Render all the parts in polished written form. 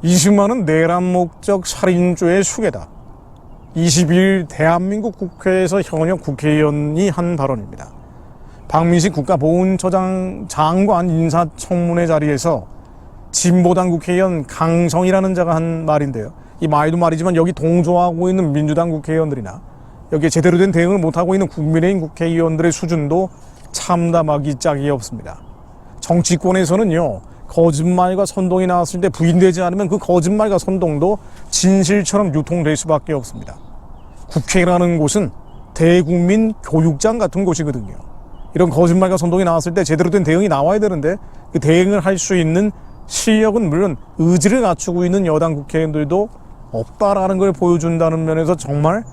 이승만은 내란 목적 살인죄의 수괴다. 22일 대한민국 국회에서 현역 국회의원이 한 발언입니다. 박민식 국가보훈처장 장관 인사청문회 자리에서 진보당 국회의원 강성이라는 자가 한 말인데요. 이 말도 말이지만 여기 동조하고 있는 민주당 국회의원들이나 여기에 제대로 된 대응을 못하고 있는 국민의힘 국회의원들의 수준도 참담하기 짝이 없습니다. 정치권에서는요, 거짓말과 선동이 나왔을 때 부인되지 않으면 그 거짓말과 선동도 진실처럼 유통될 수밖에 없습니다. 국회라는 곳은 대국민 교육장 같은 곳이거든요. 이런 거짓말과 선동이 나왔을 때 제대로 된 대응이 나와야 되는데 그 대응을 할 수 있는 실력은 물론 의지를 갖추고 있는 여당 국회의원들도 없다라는 걸 보여준다는 면에서 정말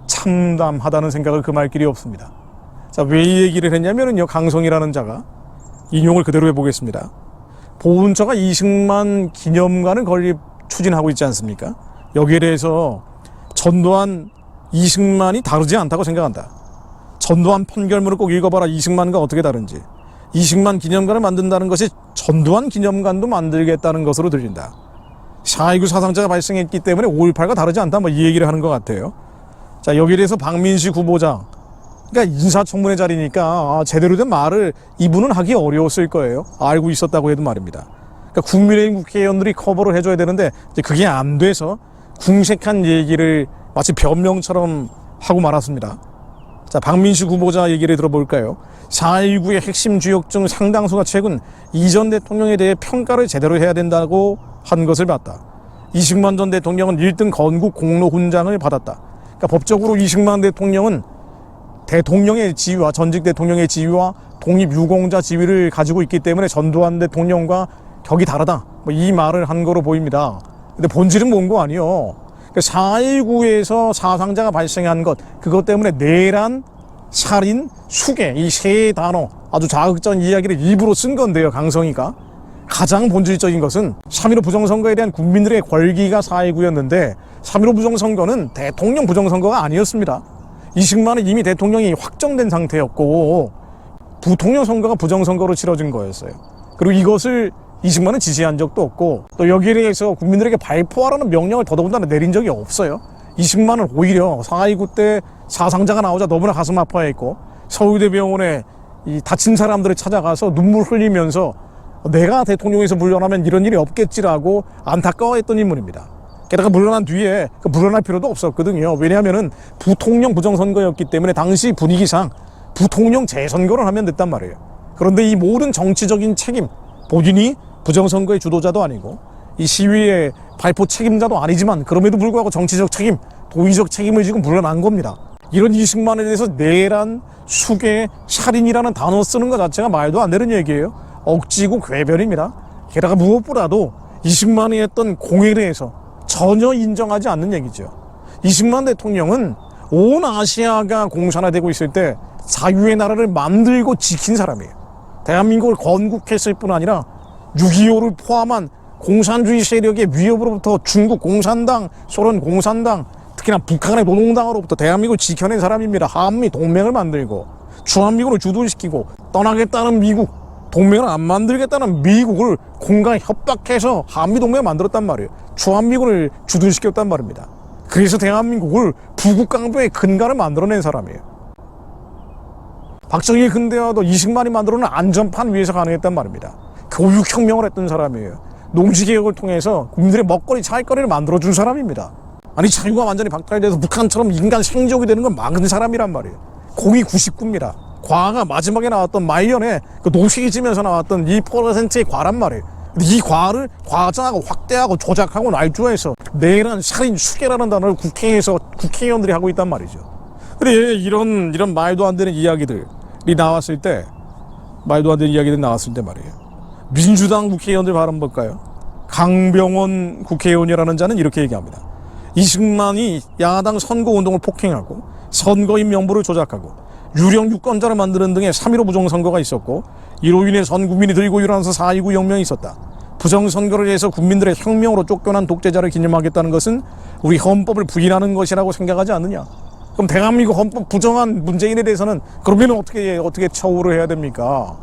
참담하다는 생각을 금할 길이 없습니다. 자, 왜 이 얘기를 했냐면요, 강성이라는 자가 인용을 그대로 해보겠습니다. 보훈처가 이승만 기념관을 건립 추진하고 있지 않습니까? 여기에 대해서 전두환, 이승만이 다르지 않다고 생각한다. 전두환 판결문을 꼭 읽어봐라. 이승만과 어떻게 다른지. 이승만 기념관을 만든다는 것이 전두환 기념관도 만들겠다는 것으로 들린다. 4.29 사상자가 발생했기 때문에 5.18과 다르지 않다. 뭐 이 얘기를 하는 것 같아요. 자, 여기에 대해서 박민식 후보자, 그러니까 인사청문회 자리니까 제대로 된 말을 이분은 하기 어려웠을 거예요. 알고 있었다고 해도 말입니다. 그러니까 국민의힘 국회의원들이 커버를 해줘야 되는데 이제 그게 안 돼서 궁색한 얘기를 마치 변명처럼 하고 말았습니다. 자, 박민식 후보자 얘기를 들어볼까요? 4.19의 핵심 주역 중 상당수가 최근 이전 대통령에 대해 평가를 제대로 해야 된다고 한 것을 봤다. 이승만 전 대통령은 1등 건국 공로 훈장을 받았다. 그러니까 법적으로 이승만 대통령은 대통령의 지위와 전직 대통령의 지위와 독립유공자 지위를 가지고 있기 때문에 전두환 대통령과 격이 다르다. 뭐 이 말을 한 거로 보입니다. 근데 본질은 뭔 거 아니요. 4.19에서 사상자가 발생한 것, 그것 때문에 내란, 살인, 수괴, 이 세 단어 아주 자극적인 이야기를 일부러 쓴 건데요, 강성이가. 가장 본질적인 것은 3.15 부정선거에 대한 국민들의 권기가 4.19였는데 3.15 부정선거는 대통령 부정선거가 아니었습니다. 이승만은 이미 대통령이 확정된 상태였고 부통령 선거가 부정선거로 치러진 거였어요. 그리고 이것을 이승만은 지시한 적도 없고 또 여기에 대해서 국민들에게 발표하라는 명령을 더더군다나 내린 적이 없어요. 이승만은 오히려 4.29 때 사상자가 나오자 너무나 가슴 아파했고 서울대병원에 이 다친 사람들을 찾아가서 눈물 흘리면서 내가 대통령에서 물러나면 이런 일이 없겠지라고 안타까워했던 인물입니다. 게다가 물러난 뒤에 물러날 필요도 없었거든요. 왜냐하면은 부통령 부정선거였기 때문에 당시 분위기상 부통령 재선거를 하면 됐단 말이에요. 그런데 이 모든 정치적인 책임, 본인이 부정선거의 주도자도 아니고 이 시위의 발포 책임자도 아니지만 그럼에도 불구하고 정치적 책임, 도의적 책임을 지고 물러난 겁니다. 이런 이승만에 대해서 내란, 수괴, 살인이라는 단어 쓰는 것 자체가 말도 안 되는 얘기예요. 억지고 궤변입니다. 게다가 무엇보다도 이승만이 했던 공에 대해서 전혀 인정하지 않는 얘기죠. 이승만 대통령은 온 아시아가 공산화되고 있을 때 자유의 나라를 만들고 지킨 사람이에요. 대한민국을 건국했을 뿐 아니라 6.25를 포함한 공산주의 세력의 위협으로부터 중국 공산당, 소련 공산당, 특히나 북한의 노동당으로부터 대한민국을 지켜낸 사람입니다. 한미 동맹을 만들고 주한미군을 주둔시키고 떠나겠다는 미국, 동맹을 안 만들겠다는 미국을 공간 협박해서 한미동맹을 만들었단 말이에요. 주한미군을 주둔시켰단 말입니다. 그래서 대한민국을 부국강도의 근간을 만들어낸 사람이에요. 박정희 근대화도 이승만이 만들어낸 안전판 위에서 가능했단 말입니다. 교육혁명을 했던 사람이에요. 농지개혁을 통해서 국민들의 먹거리, 살거리를 만들어준 사람입니다. 아니, 자유가 완전히 박탈돼서 북한처럼 인간 생적이 되는 건 막은 사람이란 말이에요. 공이 99입니다. 과가 마지막에 나왔던 말년에 그 노쇠지면서 나왔던 2%의 과란 말이에요. 근데 이 과를 과장하고 확대하고 조작하고 날조해서 내란, 살인, 수괴라는 단어를 국회에서 국회의원들이 하고 있단 말이죠. 근데 이런 말도 안 되는 이야기들이 나왔을 때, 말이에요. 민주당 국회의원들 발언 볼까요? 강병원 국회의원이라는 자는 이렇게 얘기합니다. 이승만이 야당 선거운동을 폭행하고 선거인 명부를 조작하고 유령 유권자를 만드는 등의 3.15 부정선거가 있었고 이로 인해 전 국민이 들고 일어나서 4.29 혁명이 있었다. 부정선거를 해서 국민들의 혁명으로 쫓겨난 독재자를 기념하겠다는 것은 우리 헌법을 부인하는 것이라고 생각하지 않느냐. 그럼 대한민국 헌법 부정한 문재인에 대해서는 그러면 어떻게 처우를 해야 됩니까?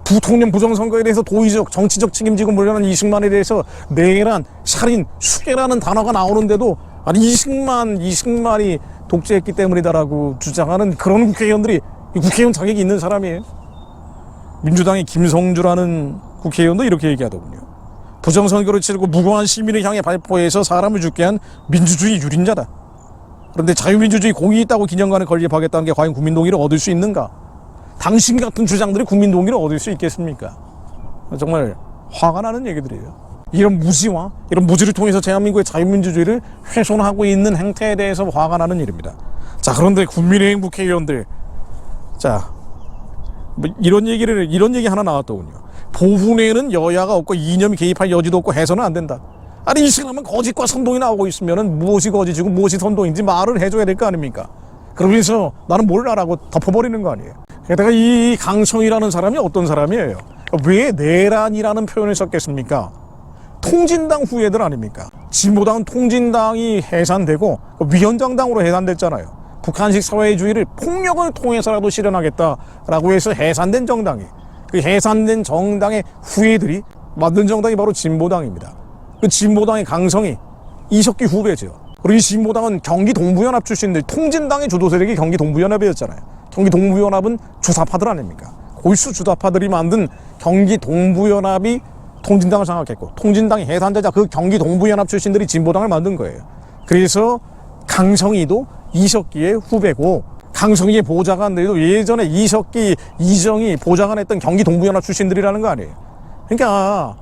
부통령 부정선거에 대해서 도의적 정치적 책임지고 물러난 이승만에 대해서 내란, 살인, 수괴라는 단어가 나오는데도 아니 이승만이 독재했기 때문이다라고 주장하는 그런 국회의원들이 국회의원 자격이 있는 사람이에요. 민주당의 김성주라는 국회의원도 이렇게 얘기하더군요. 부정선거를 치르고 무고한 시민을 향해 발포해서 사람을 죽게 한 민주주의 유린자다. 그런데 자유민주주의 공이 있다고 기념관을 건립하겠다는 게 과연 국민 동의를 얻을 수 있는가? 당신 같은 주장들이 국민 동의를 얻을 수 있겠습니까? 정말 화가 나는 얘기들이에요. 이런 무지와 이런 무지를 통해서 대한민국의 자유민주주의를 훼손하고 있는 행태에 대해서 화가 나는 일입니다. 자, 그런데 국민의힘 국회의원들, 자, 뭐 이런 얘기 하나 나왔더군요. 보훈에는 여야가 없고 이념이 개입할 여지도 없고 해서는 안 된다. 아니, 이 시간만 거짓과 선동이 나오고 있으면은 무엇이 거짓이고 무엇이 선동인지 말을 해줘야 될 거 아닙니까? 그러면서 나는 몰라라고 덮어버리는 거 아니에요. 게다가 이 강성이라는 사람이 어떤 사람이에요? 왜 내란이라는 표현을 썼겠습니까? 통진당 후예들 아닙니까? 진보당은 통진당이 해산되고 위헌장당으로 해산됐잖아요. 북한식 사회주의를 폭력을 통해서라도 실현하겠다라고 해서 해산된 정당이, 그 해산된 정당의 후예들이 만든 정당이 바로 진보당입니다. 그 진보당의 강성이 이석기 후배죠. 그리고 이 진보당은 경기 동부연합 출신들, 통진당의 주도 세력이 경기 동부연합이었잖아요. 경기 동부연합은 주사파들 아닙니까? 골수 주사파들이 만든 경기 동부연합이 통진당을 장악했고, 통진당이 해산되자 그 경기 동부연합 출신들이 진보당을 만든 거예요. 그래서 강성이도 이석기의 후배고, 강성이의 보좌관들도 예전에 이석기, 이정희 보좌관 했던 경기 동부연합 출신들이라는 거 아니에요. 그러니까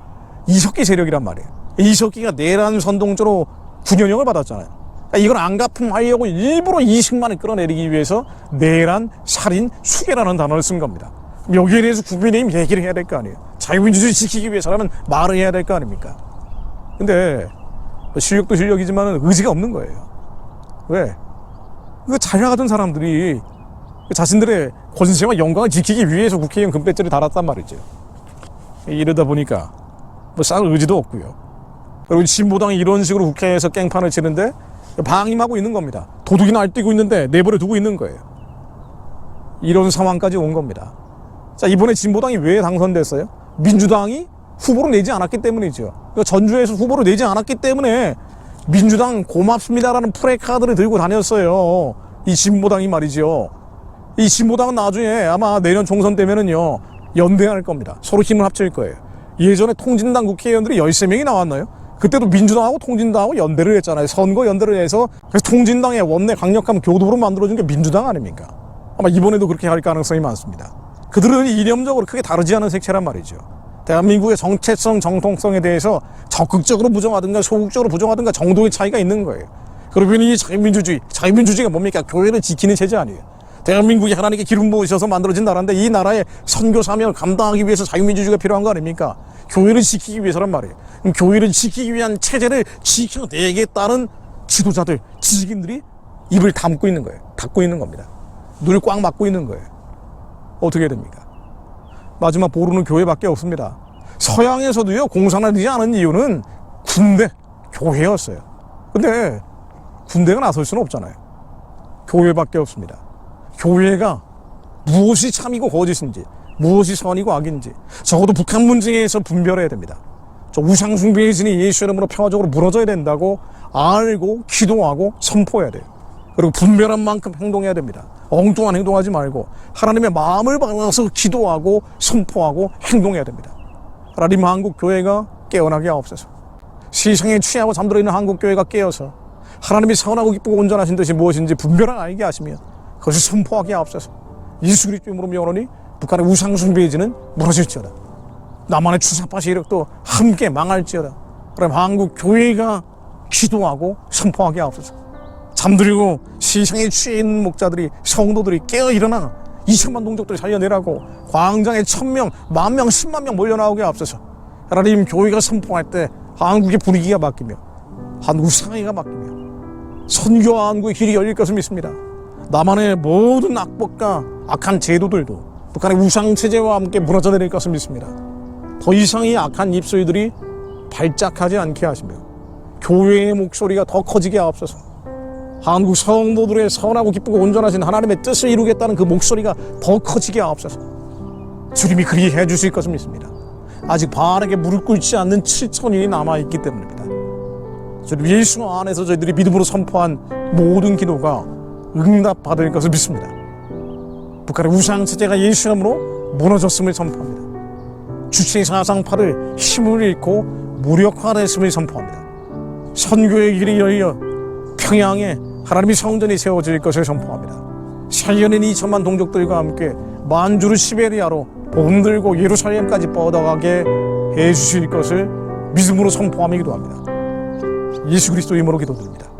이석기 세력이란 말이에요. 이석기가 내란 선동죄로 9년형을 받았잖아요. 그러니까 이걸 안갚음하려고 일부러 이승만을 끌어내리기 위해서 내란, 살인, 수괴라는 단어를 쓴 겁니다. 여기에 대해서 국민의힘 얘기를 해야 될 거 아니에요. 자유민주주의 지키기 위해서라면 말을 해야 될 거 아닙니까? 근데 실력도 실력이지만 의지가 없는 거예요. 왜? 그 잘 나가던 사람들이 자신들의 권세와 영광을 지키기 위해서 국회의원 금배지를 달았단 말이죠. 이러다 보니까 뭐 싸울 의지도 없고요. 그리고 진보당이 이런 식으로 국회에서 깽판을 치는데 방임하고 있는 겁니다. 도둑이 날뛰고 있는데 내버려 두고 있는 거예요. 이런 상황까지 온 겁니다. 자, 이번에 진보당이 왜 당선됐어요? 민주당이 후보로 내지 않았기 때문이죠. 그러니까 전주에서 후보로 내지 않았기 때문에 민주당 고맙습니다라는 프레카드를 들고 다녔어요. 이 진보당이 말이죠. 이 진보당은 나중에 아마 내년 총선 때면은요, 연대할 겁니다. 서로 힘을 합칠 거예요. 예전에 통진당 국회의원들이 13명이 나왔나요? 그때도 민주당하고 통진당하고 연대를 했잖아요. 선거 연대를 해서. 그래서 통진당의 원내 강력한 교도로 만들어준 게 민주당 아닙니까? 아마 이번에도 그렇게 할 가능성이 많습니다. 그들은 이념적으로 크게 다르지 않은 색채란 말이죠. 대한민국의 정체성, 정통성에 대해서 적극적으로 부정하든가 소극적으로 부정하든가 정도의 차이가 있는 거예요. 그러면 이 자유민주주의가 뭡니까? 교회를 지키는 체제 아니에요. 대한민국이 하나님께 기름 부으셔서 만들어진 나라인데 이 나라의 선교 사명을 감당하기 위해서 자유민주주의가 필요한 거 아닙니까? 교회를 지키기 위해서란 말이에요. 그럼 교회를 지키기 위한 체제를 지켜내겠다는 지도자들, 지식인들이 입을 닫고 있는 거예요. 닫고 있는 겁니다. 눈을 꽉 막고 있는 거예요. 어떻게 됩니까? 마지막 보루는 교회밖에 없습니다. 서양에서도요, 공산화되지 않은 이유는 군대, 교회였어요. 근데 군대가 나설 수는 없잖아요. 교회밖에 없습니다. 교회가 무엇이 참이고 거짓인지, 무엇이 선이고 악인지 적어도 북한 문제에서 분별해야 됩니다. 저 우상숭배의 진이 예수 이름으로 평화적으로 무너져야 된다고 알고 기도하고 선포해야 돼요. 그리고 분별한 만큼 행동해야 됩니다. 엉뚱한 행동하지 말고 하나님의 마음을 받아서 기도하고 선포하고 행동해야 됩니다. 하나님, 한국 교회가 깨어나게 하옵소서. 세상에 취하고 잠들어 있는 한국 교회가 깨어서 하나님이 선하고 기쁘고 온전하신 뜻이 무엇인지 분별을 알게 하시며 그것을 선포하게 하옵소서. 예수 그리스도의 이름으로 명하노니 북한의 우상숭배지는 무너질지어다. 남한의 추사파 세력도 함께 망할지어다. 그럼 한국 교회가 기도하고 선포하게 하옵소서. 잠들고 세상에 취해 있는 목자들이, 성도들이 깨어 일어나 2천만 동족들을 살려내라고 광장에 1,000명, 10,000명, 10만 명 몰려나오게 앞서서 하나님, 교회가 선포할 때 한국의 분위기가 바뀌며 한국 사회가 바뀌며 선교와 한국의 길이 열릴 것을 믿습니다. 남한의 모든 악법과 악한 제도들도 북한의 우상체제와 함께 무너져 내릴 것을 믿습니다. 더 이상 이 악한 입소리들이 발작하지 않게 하시며 교회의 목소리가 더 커지게 하옵소서. 한국 성도들의 선하고 기쁘고 온전하신 하나님의 뜻을 이루겠다는 그 목소리가 더 커지게 하옵소서. 주님이 그리 해주실 것을 믿습니다. 아직 바알에게 무릎 꿇지 않는 7천인이 남아있기 때문입니다. 주님 예수 안에서 저희들이 믿음으로 선포한 모든 기도가 응답받을 것을 믿습니다. 북한의 우상체제가 예수 이름으로 무너졌음을 선포합니다. 주체사상파를 힘을 잃고 무력화됐음을 선포합니다. 선교의 길이 열려 평양에 하나님의 성전이 세워질 것을 선포합니다. 살려낸 2천만 동족들과 함께 만주르 시베리아로 복음 들고 예루살렘까지 뻗어가게 해주실 것을 믿음으로 선포하며 기도합니다. 예수 그리스도 이름으로 기도드립니다.